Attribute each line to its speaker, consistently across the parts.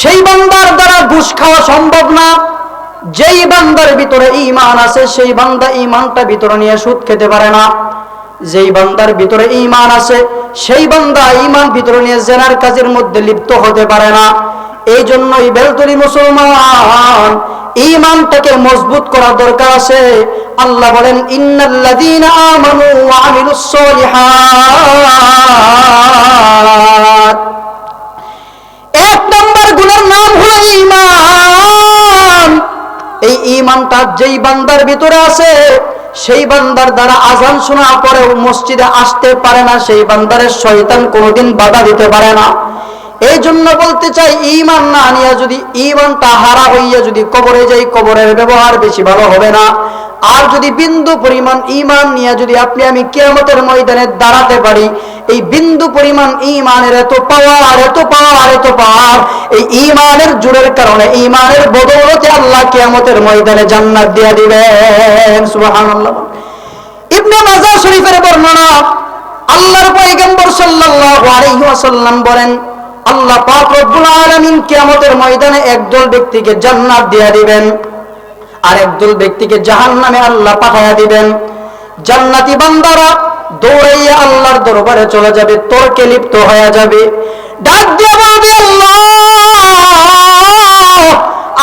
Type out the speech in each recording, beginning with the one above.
Speaker 1: সেই বান্দার দ্বারা ঘুষ খাওয়া সম্ভব না। যেই বান্দার ভিতরে ঈমান আছে সেই বান্দা ঈমানটা ভিতরে নিয়ে সুদ খেতে পারে না। যেই বান্দার ভিতরে ঈমান আছে সেই বান্দা ঈমান ভিতরে নিয়ে জেনার কাজের মধ্যে লিপ্ত হতে পারে না। এই জন্যই বেলতলি মুসলমান ঈমানটাকে মজবুত করা দরকার আছে। আল্লাহ বলেন ইন্নাল্লাযীনা আমানু ওয়া আমিলুস সলিহাত, এক নম্বর গুণের নাম হলো ঈমান। এই ঈমানটা যেই বান্দার ভিতরে আছে সেই বান্দার দ্বারা আজান শোনার পরেও মসজিদে আসতে পারে না, সেই বান্দারের শয়তান কোনোদিন বাধা দিতে পারে না। এই জন্য বলতে চাই ঈমান না নিয়ে যদি ঈমানটা হারা হইয়া যদি কবরে যাই, কবরের ব্যবহার বেশি ভালো হবে না। আর যদি বিন্দু পরিমাণ ঈমান নিয়ে যদি আপনি আমি কিয়ামতের ময়দানে দাঁড়াতে পারি, এই বিন্দু পরিমাণ ঈমানের এত পাওয়ার, এত পাওয়ার, এত পাওয়ার, এই ঈমানের জোরের কারণে ঈমানের বদৌলতে আল্লাহ কিয়ামতের ময়দানে জান্নাত দিয়ে দিবেন। সুবহানাল্লাহ। ইবনে মাজাহ শরীফের বর্ণনা, আল্লাহর পয়গম্বর সাল্লাল্লাহু আলাইহি ওয়াসাল্লাম বলেন, আল্লাহ পাক রব্বুল আলামিন কিয়ামতের ময়দানে একদল ব্যক্তিকে জান্নাত দিয়ে দিবেন আর একদল ব্যক্তিকে জাহান্নামে আল্লাহ পাঠায়া দিবেন। জান্নাতি বান্দারা দৌড়াইয়া আল্লাহর দরবারে চলে যাবে, তর্কে লিপ্ত হয়ে যাবে, ডাক দিয়ে বলবে, আল্লাহ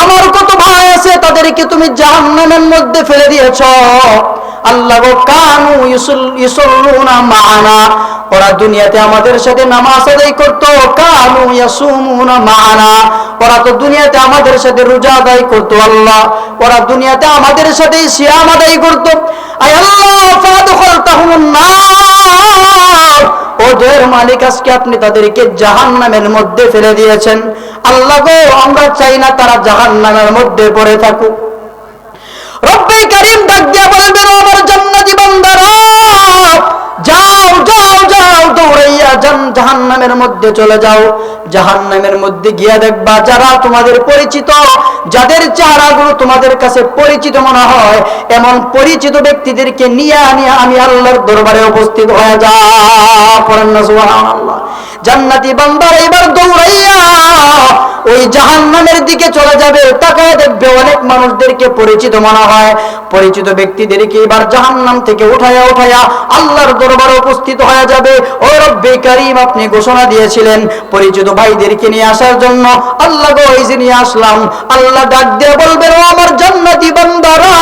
Speaker 1: আমার কত ভাই আছে তাদেরকে তুমি জাহান্নামের মধ্যে ফেলে দিয়েছো। আল্লাহ গো কানু ইউসাল্লুনা মাআনা, ওরা দুনিয়াতে আমাদের সাথে নামাজ আদায় করতো। কানু ইয়াসুমুনা মাআনা, ওরা তো দুনিয়াতে আমাদের সাথে রোজা আদায় করতো। আল্লাহ ওরা দুনিয়াতে আমাদের সাথে সিয়াম আদায় করতো। আয় আল্লাহ ফাদখুলতাহুমুন নার, ওদের মালিক আজকে আপনি তাদেরকে জাহান্নামের মধ্যে ফেলে দিয়েছেন। আল্লাহ গো আমরা চাই না তারা জাহান্নামের মধ্যে পড়ে থাকুক। রব্বে কারীম ডাক দিয়া বলবেন, আমার জান্নাতি বান্দারা যাও যাও যাও, দৌড়াইয়া জাহান্নামের মধ্যে চলে যাও। জাহান্নামের মধ্যে গিয়া দেখবা যারা তোমাদের পরিচিত, যাদের চেহারাগুলো তোমাদের কাছে পরিচিত মনে হয়, এমন পরিচিত ব্যক্তিদেরকে নিয়ে আমি আল্লাহর দরবারে উপস্থিত হয়ে যাও। পড়েন না সুবহানাল্লাহ। জান্নাতি বান্দারা এবার দৌড়াইয়া ওই জাহান্নামের দিকে চলে যাবে। তাকায় দেখবে অনেক মানুষদেরকে পরিচিত মনে হয়, পরিচিত ব্যক্তিদেরকে এবার জাহান্নাম থেকে উঠায়া উঠায়া আল্লাহর দরবারে উপস্থিত হয়ে যাবে। ও রব্বে কারীম আপনি ঘোষণা দিয়েছিলেন পরিচিত ভাইদেরকে নিয়ে আসার জন্য, আল্লাহ গো এই যে নিয়ে আসলাম। আল্লাহ ডাক দিয়ে বলবেন, ও আমার জান্নাতি বান্দারা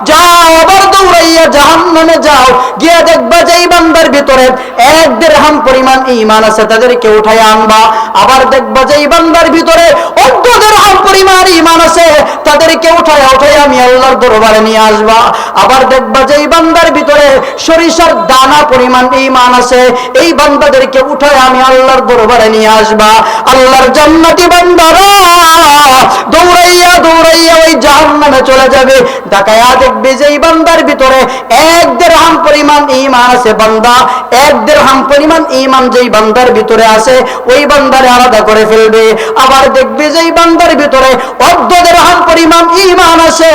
Speaker 1: যাও, আবার দৌড়াইয়া জাহান্নামে যাও। গিয়ে দেখবা যে এই বান্দার ভিতরে 1 দিরহাম পরিমাণ ঈমান আছে, তাদেরকে উঠায়া আনবা। আবার দেখবা যে এই বান্দার ভিতরে 1 দিরহাম পরিমাণ ঈমান আছে, তাদেরকে উঠায়া উঠায়া আমি আল্লাহর দরবারে নিয়ে আসবা। আবার দেখবা যে এই বান্দার ভিতরে সরিষার দানা পরিমাণ ঈমান আছে, এই বান্দাদেরকে উঠায়া আমি আল্লাহর দরবারে নিয়ে আসবা। আল্লাহর জান্নাতি বান্দারা দৌড়াইয়া দৌড়াইয়া ওই জাহান্নামে চলে যাবে। তাকায়া দেখবে যে এই বান্দার ভিতরে 1 দিরহাম পরিমাণ ঈমান আছে। বান্দা 1 দিরহাম পরিমাণ ঈমান যেই বান্দার ভিতরে আছে ওই বান্দারে আলাদা করে ফেলবে। আবার দেখবে যে এই বান্দার ভিতরে 1 দিরহাম পরিমাণ ঈমান আছে,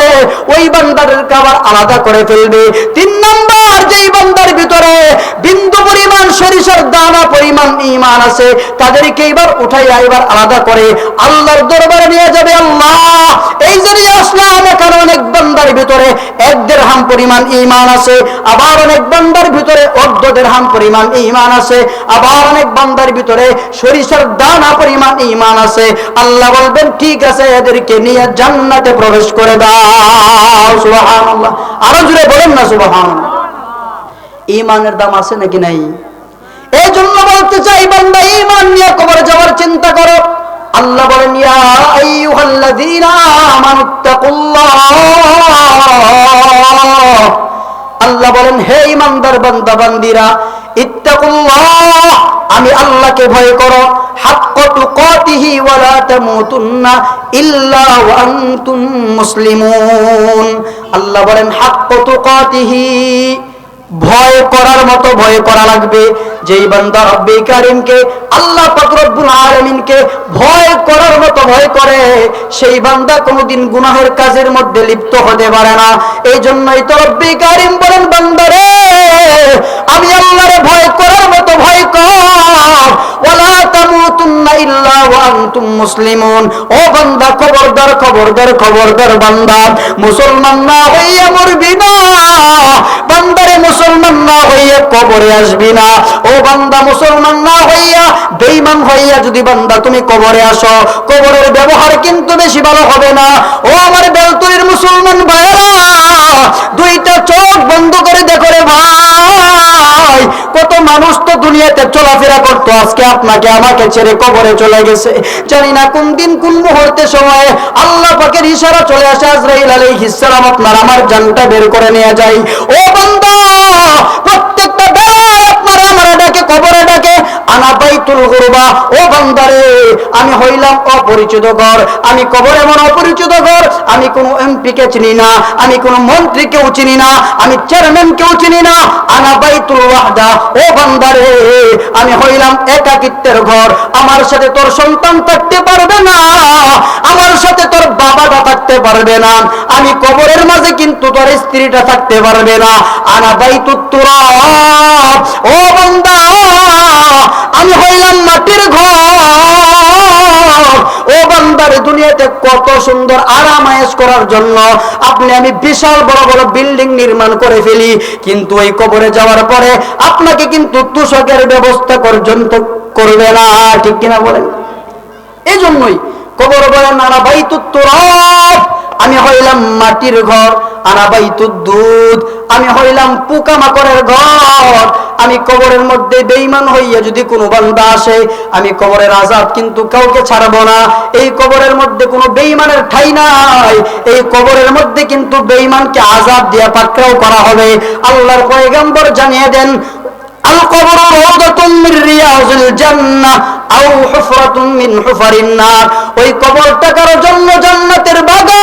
Speaker 1: ওই বান্দাদেরকে আবার আলাদা করে ফেলবে। 3 নম্বর যেই বান্দার ভিতরে বিন্দু পরিমাণ সরিষার দানা পরিমাণ ঈমান আছে, তাদেরকে এবার উঠাইয়া এবার আলাদা করে আল্লাহর দরবারে নিয়ে যাবে। আল্লাহ এই যে নিয়ে আসলাম, এখানে অনেক বান্দার ভিতরে 1 দিরহাম পরিমাণ ঈমান আছে, আবার অনেক বান্দার ভিতরে 1 দিরহাম পরিমাণ ঈমান আছে, আবার অনেক বান্দার ভিতরে সরিষার দানা পরিমাণ ঈমান আছে। আল্লাহ বলবেন ঠিক আছে, এদেরকে নিয়ে জান্নাতে প্রবেশ করে দাও। সুবহানাল্লাহ। আরো জোরে বলেন না সুবহানাল্লাহ। ঈমানের দাম আছে নাকি নাই? এই জন্য বলতে চাই বান্দা ঈমান নিয়ে কবরে যাওয়ার চিন্তা করো। আল্লাহ বলেন, ইয়া আইয়ুহাল্লাযীনা আমানুত্তাকুল্লাহ, আল্লাহ বলেন হে ঈমানদার বান্দা বান্দীরা, ইত্তাকুল্লাহ আমি আল্লাহকে ভয় করো, হাক্কা তুকাতিহি ওয়া লা তামুতুন্না ইল্লা ওয়া আনতুম মুসলিমুন। আল্লাহ বলেন হাক্কা তুকাতিহি, ভয় করার মতো ভয় করা লাগবে। যেই বান্দা রব্বে কারীমকে আল্লাহ পাক রব্বুল আলামিনকে ভয় করার মতো ভয় করে, সেই বান্দা কোনোদিন গুনাহের কাজের মধ্যে লিপ্ত হতে পারে না। এই জন্যই তো রব্বে কারীম বলেন, বান্দারে আমি আল্লাহরে ভয় করার মতো ভয় কর, ওয়ালা তামুতুন্না ইল্লা ওয়া আনতুম মুসলিমুন। ও বান্দা খবরদার খবরদার খবরদার বান্দা, মুসলমান না হইয়া মরবি না। বান্দারে মুসলমান না হইয়া কবরে আসবি না। ও বান্দা মুসলমান না হইয়া বেঈমান হইয়া যদি বান্দা তুমি কবরে আসো, কবরের ব্যবহার কিন্তু বেশি ভালো হবে না। ও আমার বেলতুরির মুসলমান ভাইরা, দুইটা চোখ বন্ধ করে দেখো রে ভাই, কত মানুষ তো দুনিয়াতে চলাফেরা করতো, আজকে আপনাকে আমাকে ছেড়ে কবরে চলে গেছে। জানি না কোন দিন কোন মুহূর্তে সময়ে আল্লাহ পাকের ইশারা চলে আসে, আজরাইল আলাইহিস সালাম আপনার আমার জানটা বের করে নিয়ে যায়। ও বান্দা, প্রত্যেকটা বেলায় আপনার আমার ডাকে, কবরে ডাকে, আনা বাইতুল গুরবা। ও বান্দারে, আমি হইলাম অপরিচিত ঘর, আমি কবর এমন অপরিচিত ঘর, আমি কোনো এমপিকে চিনি না, আমি কোনো মন্ত্রীকেও চিনি না, আমি চেয়ারম্যানকেও চিনি না। আনা বাইতুল ওয়াহদা। ও বান্দারে, আমি হইলাম একাকিত্বের ঘর, আমার সাথে তোর সন্তান থাকতে পারবে না, আমার সাথে তোর বাবাটা থাকতে পারবে না, আমি কবরের মাঝে কিন্তু তোর স্ত্রীটা থাকতে পারবে না। আনা বাইতুত তুরাব। ও বান্দা, আমি হইলাম মাটির ঘর। ও বান্দারে, দুনিয়াতে কত সুন্দর আরামায়েশ করার জন্য আপনি আমি বিশাল বড় বড় বিল্ডিং নির্মাণ করে ফেলি, কিন্তু ওই কবরে যাওয়ার পরে আপনাকে কিন্তু তুষকের ব্যবস্থা পর্যন্ত করবে না। ঠিক কিনা বলেন? এই জন্যই কবর বলেন আনা বাইতুত তুরাব, আমি হইলাম মাটির ঘর। আনা বাইতুদ দুধ, আমি হইলাম পোকামাকড়ের ঘর। আমি কবরের মধ্যে বেঈমান হইয়া যদি কোনো বান্দা আসে, আমি কবরের আযাব কিন্তু কাউকে ছাড়বো না। এই কবরের মধ্যে কোনো বেঈমানের ঠাঁই নাই, এই কবরের মধ্যে কিন্তু বেঈমানকে আযাব দিয়া পাকড়াও করা হবে। আল্লাহর পয়গম্বর জানিয়ে দেন, আল কবরু রাউদাতুম মির রিয়াজিল জান্নাহ আও হুফরাতুম মিন হুফারিন নার। ওই কবরটা কারোর জন্য জান্নাতের বাগান,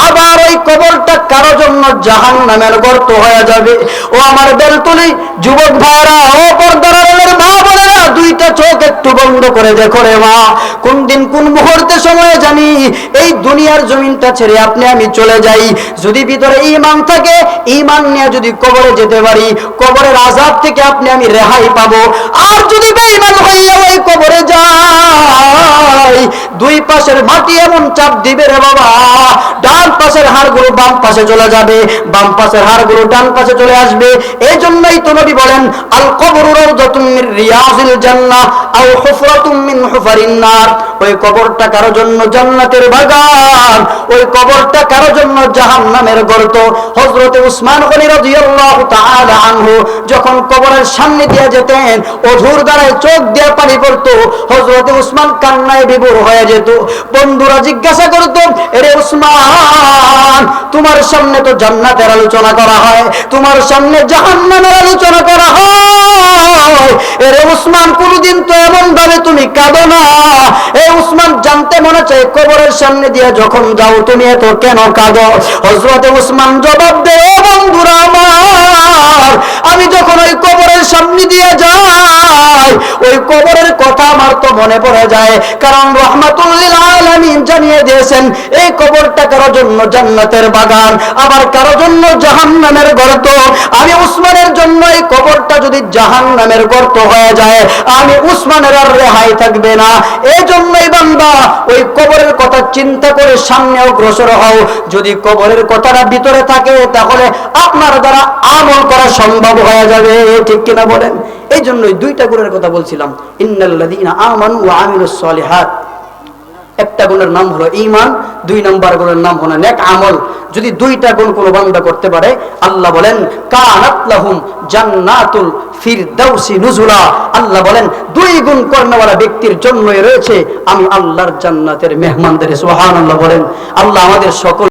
Speaker 1: আবার ওই কবরটা কারো জন্য জাহান্নামের গর্ত হয়ে যাবে। ও আমার বেলতুলি যুবক ভাইরা, ও পর্দার আড়ালের মা বোনেরা, দুইটা চোখ একটু বন্ধ করে দেখো রে মা, কোন দিন কোন মুহূর্তে সময়ে জানি এই দুনিয়ার জমিনটা ছেড়ে আপনি আমি চলে যাই। যদি ভিতরে ঈমান থাকে, ঈমান নিয়ে যদি কবরে যেতে পারি, কবরের আযাব থেকে আপনি আমি রেহাই পাবো। আর যদি বেঈমান হইয়া ওই কবরে যাই, দুই পাশের মাটি এমন চাপ দিবে রে বাবা, ডান পাশের হাড়গুলো বাম পাশে চলে যাবে, বাম পাশের হাড়গুলো ডান পাশে চলে আসবে। এই জন্যই তো নবী বলেন, আল কবরু রাউদাতুম মির রিয়াজিল জান্নাহ আও হুফরাতুম মিন হুফারিন নার। ওই কবরটা কারো জন্য জান্নাতের বাগান, ওই কবরটা কারো জন্য জাহান্নামের গর্ত। হযরতে উসমান গনি রাদিয়াল্লাহু তাআলা আনহু যখন কবরের সামনে দিয়ে যেতেন, অঝুর দ্বারায় চোখ দিয়ে পানি পড়তো, হযরতে উসমান কান্নায় বিভোর হয়ে যেত। বন্ধুরা জিজ্ঞাসা করতো, এরে উসমান, তোমার সামনে তো জান্নাতের আলোচনা করা হয়, তোমার সামনে জাহান্নামের আলোচনা করা হয়, এরে উসমান কোনদিন তো এমন ভাবে তুমি কাঁদো না। এই উসমান জানতে মনে চায়, কবরের সামনে দিয়ে যখন যাও তুমি এত কেন কাঁদো? হযরতে উসমান জবাব দেয়, ও বন্ধুরা আমার, আমি যখন ওই কবরের সামনে দিয়ে যাই, ওই কবরের কথা আমার তো মনে পড়ে যায়, কারণ রাহমাতুল লিল আলামিন জানিয়ে দিয়েছেন এই কবরটা কারো জন্য জান্নাতের বাগান, আবার কারো জন্য জাহান্নামের গর্ত। আমি উসমানের জন্য এই কবরটা যদি জাহান্নামের গর্ত হয়ে যায়, আমি উসমানের আর রেহাই থাকবে না। এই জন্যই বান্দা ওই কবরের কথা চিন্তা করে সামনে অগ্রসর হও। যদি কবরের কথাটা ভিতরে থাকে, তাহলে আপনার দ্বারা আমল করা সম্ভব হয়ে যাবে। ঠিক কিনা বলেন? এই জন্যই দুইটা গুণের কথা বলছিলাম, ইন্নাল্লাযীনা আমানু ওয়া আমিলুস সালিহাত। একটা গুণের নাম হলো ঈমান, দুই নাম্বার গুণের নাম হলো নেক আমল। যদি দুইটা গুণ কোনো বান্দা করতে পারে, আল্লাহ বলেন কানাত লাহুম জান্নাতুল ফিরদাউসি নুজুলা। আল্লাহ বলেন দুই গুণ কর্মওয়ালা ব্যক্তির জন্যই রয়েছে আমি আল্লাহর জান্নাতের মেহমানদের। সুবহানাল্লাহ বলেন। আল্লাহ আমাদের সকল